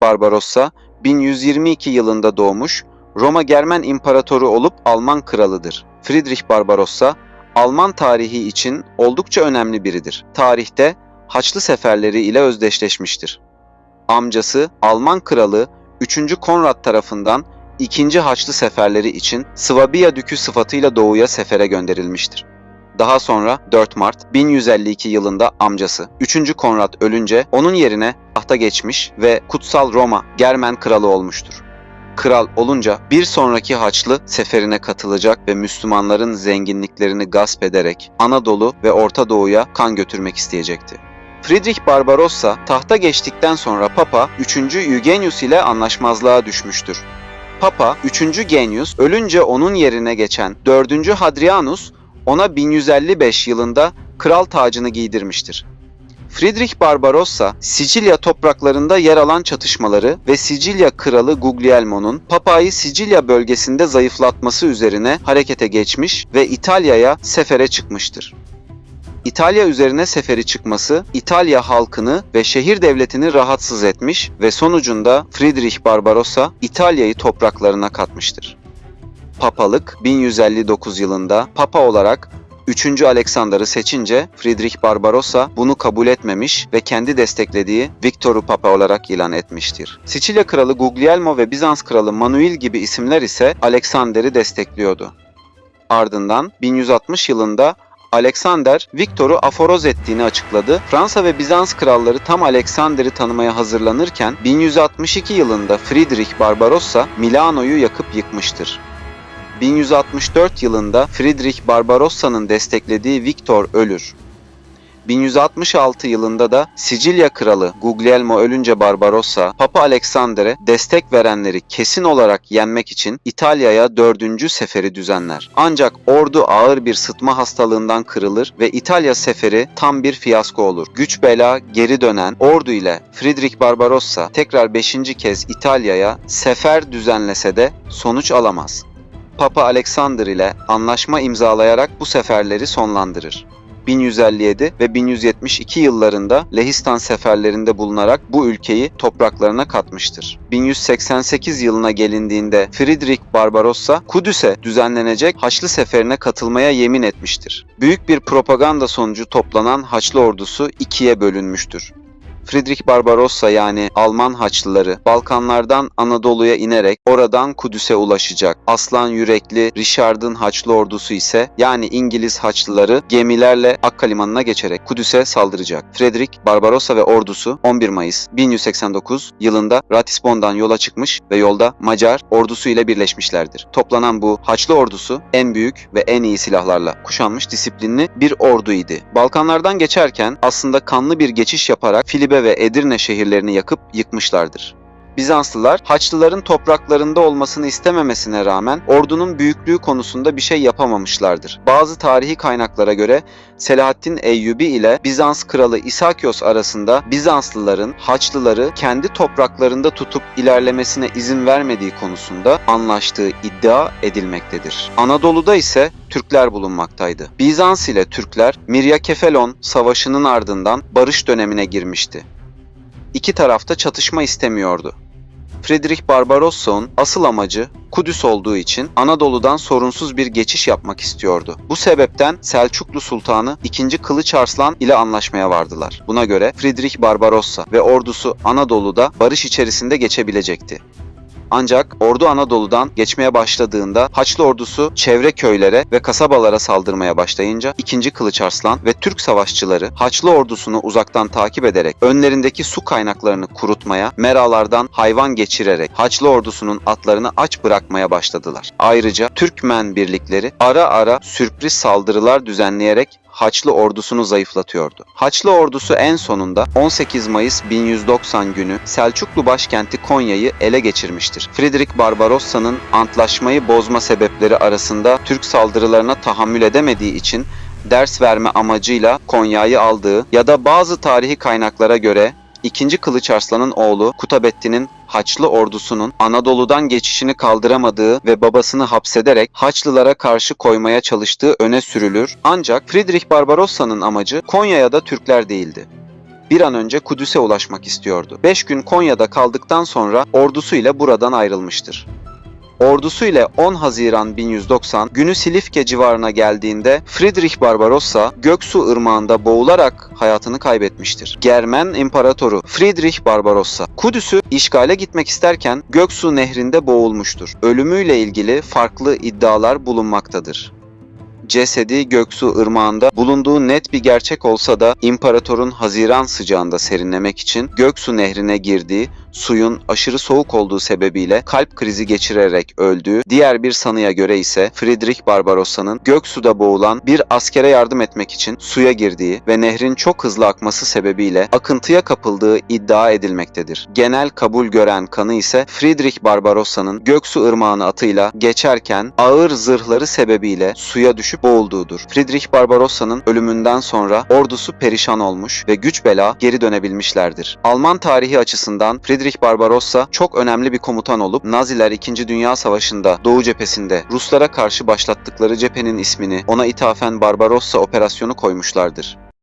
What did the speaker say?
Barbarossa 1122 yılında doğmuş, Roma Germen İmparatoru olup Alman kralıdır. Friedrich Barbarossa, Alman tarihi için oldukça önemli biridir. Tarihte Haçlı seferleri ile özdeşleşmiştir. Amcası Alman kralı 3. Konrad tarafından 2. Haçlı seferleri için Swabia Dükü sıfatıyla doğuya sefere gönderilmiştir. Daha sonra 4 Mart 1152 yılında amcası 3. Konrad ölünce onun yerine tahta geçmiş ve Kutsal Roma Germen kralı olmuştur. Kral olunca bir sonraki Haçlı seferine katılacak ve Müslümanların zenginliklerini gasp ederek Anadolu ve Orta Doğu'ya kan götürmek isteyecekti. Friedrich Barbarossa tahta geçtikten sonra Papa 3. Eugenius ile anlaşmazlığa düşmüştür. Papa 3. Genius ölünce onun yerine geçen 4. Hadrianus ona 1155 yılında kral tacını giydirmiştir. Friedrich Barbarossa, Sicilya topraklarında yer alan çatışmaları ve Sicilya kralı Guglielmo'nun Papa'yı Sicilya bölgesinde zayıflatması üzerine harekete geçmiş ve İtalya'ya sefere çıkmıştır. İtalya üzerine seferi çıkması İtalya halkını ve şehir devletini rahatsız etmiş ve sonucunda Friedrich Barbarossa İtalya'yı topraklarına katmıştır. Papalık 1159 yılında Papa olarak 3. Alexander'ı seçince Friedrich Barbarossa bunu kabul etmemiş ve kendi desteklediği Victor'u Papa olarak ilan etmiştir. Sicilya kralı Guglielmo ve Bizans kralı Manuel gibi isimler ise Alexander'i destekliyordu. Ardından 1160 yılında Alexander, Victor'u aforoz ettiğini açıkladı. Fransa ve Bizans kralları tam Alexander'i tanımaya hazırlanırken 1162 yılında Friedrich Barbarossa Milano'yu yakıp yıkmıştır. 1164 yılında Friedrich Barbarossa'nın desteklediği Victor ölür. 1166 yılında da Sicilya kralı Guglielmo ölünce Barbarossa, Papa Alexander'e destek verenleri kesin olarak yenmek için İtalya'ya 4. seferi düzenler. Ancak ordu ağır bir sıtma hastalığından kırılır ve İtalya seferi tam bir fiyasko olur. Güç bela geri dönen ordu ile Friedrich Barbarossa tekrar 5. kez İtalya'ya sefer düzenlese de sonuç alamaz. Papa Alexander ile anlaşma imzalayarak bu seferleri sonlandırır. 1157 ve 1172 yıllarında Lehistan seferlerinde bulunarak bu ülkeyi topraklarına katmıştır. 1188 yılına gelindiğinde Friedrich Barbarossa Kudüs'e düzenlenecek Haçlı seferine katılmaya yemin etmiştir. Büyük bir propaganda sonucu toplanan Haçlı ordusu ikiye bölünmüştür. Friedrich Barbarossa yani Alman Haçlıları Balkanlardan Anadolu'ya inerek oradan Kudüs'e ulaşacak. Aslan yürekli Richard'ın Haçlı ordusu ise yani İngiliz Haçlıları gemilerle Akka Limanı'na geçerek Kudüs'e saldıracak. Friedrich Barbarossa ve ordusu 11 Mayıs 1189 yılında Ratisbon'dan yola çıkmış ve yolda Macar ordusu ile birleşmişlerdir. Toplanan bu Haçlı ordusu en büyük ve en iyi silahlarla kuşanmış disiplinli bir ordu idi. Balkanlardan geçerken aslında kanlı bir geçiş yaparak Filibe ve Edirne şehirlerini yakıp yıkmışlardır. Bizanslılar Haçlıların topraklarında olmasını istememesine rağmen ordunun büyüklüğü konusunda bir şey yapamamışlardır. Bazı tarihi kaynaklara göre Selahaddin Eyyubi ile Bizans kralı İsakios arasında Bizanslıların Haçlıları kendi topraklarında tutup ilerlemesine izin vermediği konusunda anlaştığı iddia edilmektedir. Anadolu'da ise Türkler bulunmaktaydı. Bizans ile Türkler Miryakefelon Savaşı'nın ardından barış dönemine girmişti. İki taraf da çatışma istemiyordu. Friedrich Barbarossa'nın asıl amacı Kudüs olduğu için Anadolu'dan sorunsuz bir geçiş yapmak istiyordu. Bu sebepten Selçuklu Sultanı II. Kılıç Arslan ile anlaşmaya vardılar. Buna göre Friedrich Barbarossa ve ordusu Anadolu'da barış içerisinde geçebilecekti. Ancak ordu Anadolu'dan geçmeye başladığında Haçlı ordusu çevre köylere ve kasabalara saldırmaya başlayınca II. Kılıç Arslan ve Türk savaşçıları Haçlı ordusunu uzaktan takip ederek önlerindeki su kaynaklarını kurutmaya, meralardan hayvan geçirerek Haçlı ordusunun atlarını aç bırakmaya başladılar. Ayrıca Türkmen birlikleri ara ara sürpriz saldırılar düzenleyerek Haçlı ordusunu zayıflatıyordu. Haçlı ordusu en sonunda 18 Mayıs 1190 günü Selçuklu başkenti Konya'yı ele geçirmiştir. Friedrich Barbarossa'nın antlaşmayı bozma sebepleri arasında Türk saldırılarına tahammül edemediği için ders verme amacıyla Konya'yı aldığı ya da bazı tarihi kaynaklara göre II. Kılıç Arslan'ın oğlu Kutabettin'in Haçlı ordusunun Anadolu'dan geçişini kaldıramadığı ve babasını hapsederek Haçlılara karşı koymaya çalıştığı öne sürülür. Ancak Friedrich Barbarossa'nın amacı Konya'ya da Türkler değildi. bir an önce Kudüs'e ulaşmak istiyordu. 5 gün Konya'da kaldıktan sonra ordusuyla buradan ayrılmıştır. Ordusuyla 10 Haziran 1190 günü Silifke civarına geldiğinde Friedrich Barbarossa Göksu Irmağı'nda boğularak hayatını kaybetmiştir. Germen İmparatoru Friedrich Barbarossa Kudüs'ü işgale gitmek isterken Göksu Nehri'nde boğulmuştur. Ölümüyle ilgili farklı iddialar bulunmaktadır. Cesedi Göksu Irmağı'nda bulunduğu net bir gerçek olsa da imparatorun Haziran sıcağında serinlemek için Göksu Nehri'ne girdiği, suyun aşırı soğuk olduğu sebebiyle kalp krizi geçirerek öldüğü, diğer bir sanıya göre ise Friedrich Barbarossa'nın Göksu'da boğulan bir askere yardım etmek için suya girdiği ve nehrin çok hızlı akması sebebiyle akıntıya kapıldığı iddia edilmektedir. Genel kabul gören kanı ise Friedrich Barbarossa'nın Göksu Irmağı'nı atıyla geçerken ağır zırhları sebebiyle suya düşüp boğulduğudur. Friedrich Barbarossa'nın ölümünden sonra ordusu perişan olmuş ve güç bela geri dönebilmişlerdir. Alman tarihi açısından Friedrich Barbarossa çok önemli bir komutan olup Naziler 2. Dünya Savaşı'nda Doğu cephesinde Ruslara karşı başlattıkları cephenin ismini ona ithafen Barbarossa operasyonu koymuşlardır.